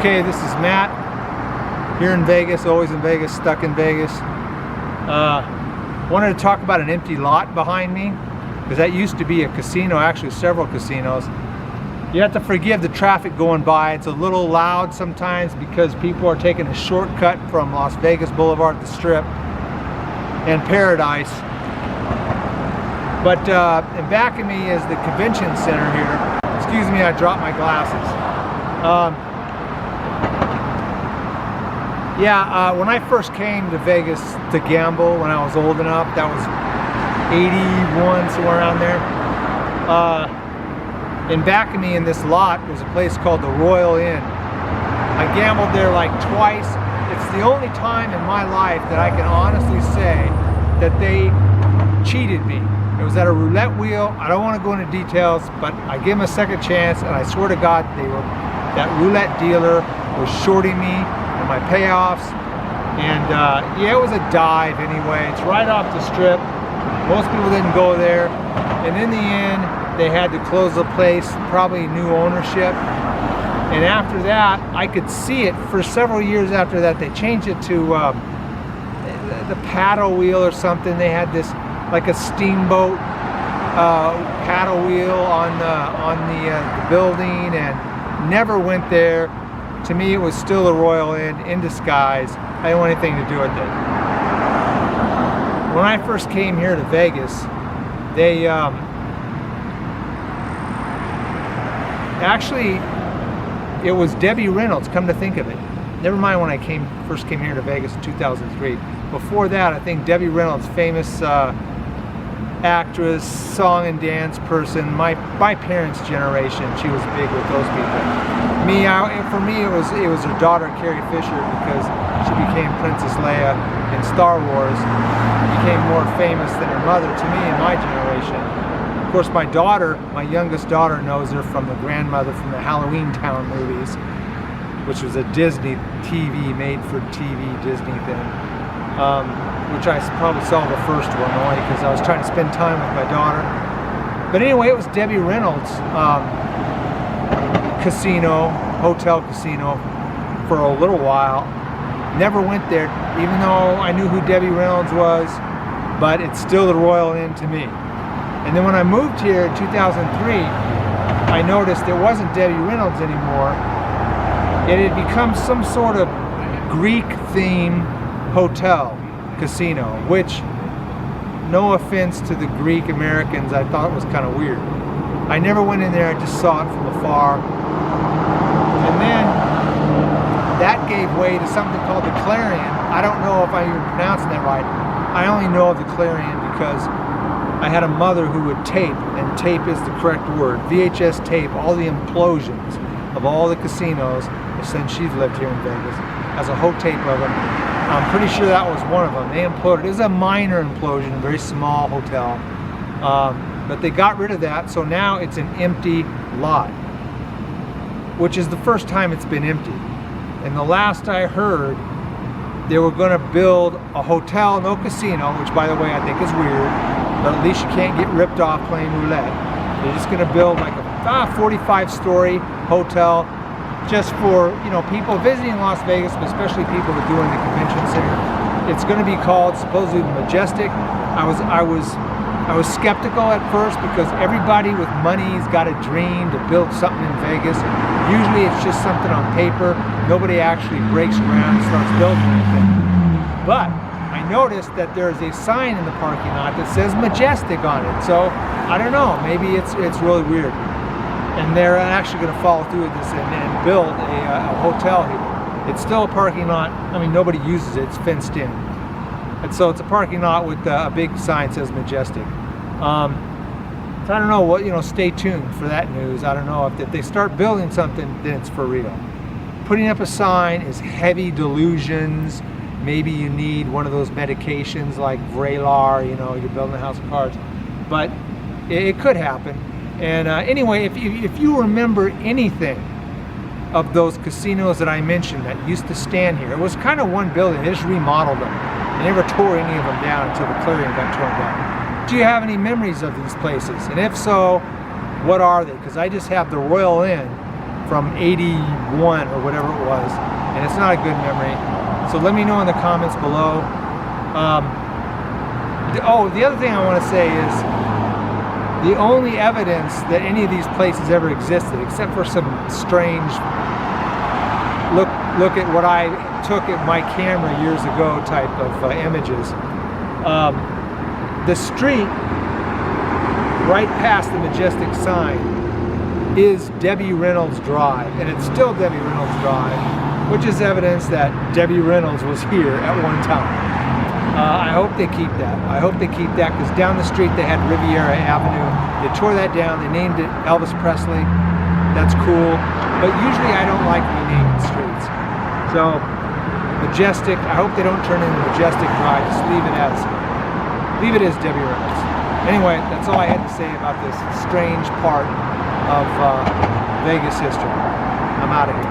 Okay, this is Matt, here in Vegas, always in Vegas, stuck in Vegas. Wanted to talk about an empty lot behind me, because that used to be a casino, actually several casinos. You have to forgive the traffic going by. It's a little loud sometimes because people are taking a shortcut from Las Vegas Boulevard to the Strip and Paradise. But in back of me is the convention center here. Excuse me, I dropped my glasses. When I first came to Vegas to gamble when I was old enough, that was 81, somewhere around there. In back of me in this lot was a place called the Royal Inn. I gambled there like twice. It's the only time in my life that I can honestly say that they cheated me. It was at a roulette wheel. I don't want to go into details, but I gave them a second chance, and I swear to God, that roulette dealer was shorting me and my payoffs. And yeah, it was a dive anyway. It's right off the Strip. Most people didn't go there. And in the end, they had to close the place, probably new ownership. And after that, I could see it for several years after that. They changed it to the Paddlewheel or something. They had this like a steamboat paddle wheel on the building, and never went there. To me, it was still a Royal Inn in disguise. I didn't want anything to do with it. When I first came here to Vegas, they actually, it was Debbie Reynolds, come to think of it. Never mind when I first came here to Vegas in 2003. Before that, I think Debbie Reynolds, famous actress, song and dance person, my parents' generation, she was big with those people. For me, it was her daughter, Carrie Fisher, because she became Princess Leia in Star Wars, became more famous than her mother to me in my generation. Of course, my youngest daughter knows her from the grandmother from the Halloween Town movies, which was a Disney TV, made-for-TV Disney thing, which I probably saw the first one only because I was trying to spend time with my daughter. But anyway, it was Debbie Reynolds' hotel casino for a little while. Never went there, even though I knew who Debbie Reynolds was, but it's still the Royal Inn to me. And then when I moved here in 2003, I noticed it wasn't Debbie Reynolds anymore. It had become some sort of Greek-themed hotel casino, which, no offense to the Greek Americans, I thought was kind of weird. I never went in there, I just saw it from afar. And then that gave way to something called the Clarion. I don't know if I'm even pronouncing that right. I only know of the Clarion because I had a mother who would tape, and tape is the correct word, VHS tape, all the implosions of all the casinos since she's lived here in Vegas, as a whole tape of them. I'm pretty sure that was one of them. They imploded. It was a minor implosion, a very small hotel. But they got rid of that, so now it's an empty lot, which is the first time it's been empty. And the last I heard, they were going to build a hotel, no casino, which by the way I think is weird, but at least you can't get ripped off playing roulette. They're just going to build like a 45-story hotel just for, people visiting Las Vegas, but especially people that do in the convention center. It's going to be called supposedly Majestic. I was skeptical at first because everybody with money's got a dream to build something in Vegas. Usually it's just something on paper. Nobody actually breaks ground and starts building anything. But I noticed that there's a sign in the parking lot that says Majestic on it. So I don't know, maybe it's really weird. And they're actually going to follow through with this and build a hotel here. It's still a parking lot. I mean, nobody uses it. It's fenced in. And so it's a parking lot with a big sign that says Majestic. So I don't know what, stay tuned for that news. I don't know if they start building something, then it's for real. Putting up a sign is heavy delusions. Maybe you need one of those medications like Vraylar, you're building a house of cards. But it could happen. And anyway, if you remember anything of those casinos that I mentioned that used to stand here, it was kind of one building. They just remodeled them. They never tore any of them down until the Clarion got torn down. Do you have any memories of these places? And if so, what are they? Because I just have the Royal Inn from 81 or whatever it was, and it's not a good memory. So let me know in the comments below. The other thing I want to say is the only evidence that any of these places ever existed, except for some strange look at what I took at my camera years ago type of images. The street right past the Majestic sign is Debbie Reynolds Drive, and it's still Debbie Reynolds Drive, which is evidence that Debbie Reynolds was here at one time. I hope they keep that. I hope they keep that, because down the street they had Riviera Avenue. They tore that down. They named it Elvis Presley. That's cool. But usually I don't like renaming streets. So Majestic, I hope they don't turn into Majestic Drive. Just leave it as Debbie Reynolds. Anyway, that's all I had to say about this strange part of Vegas history. I'm out of here.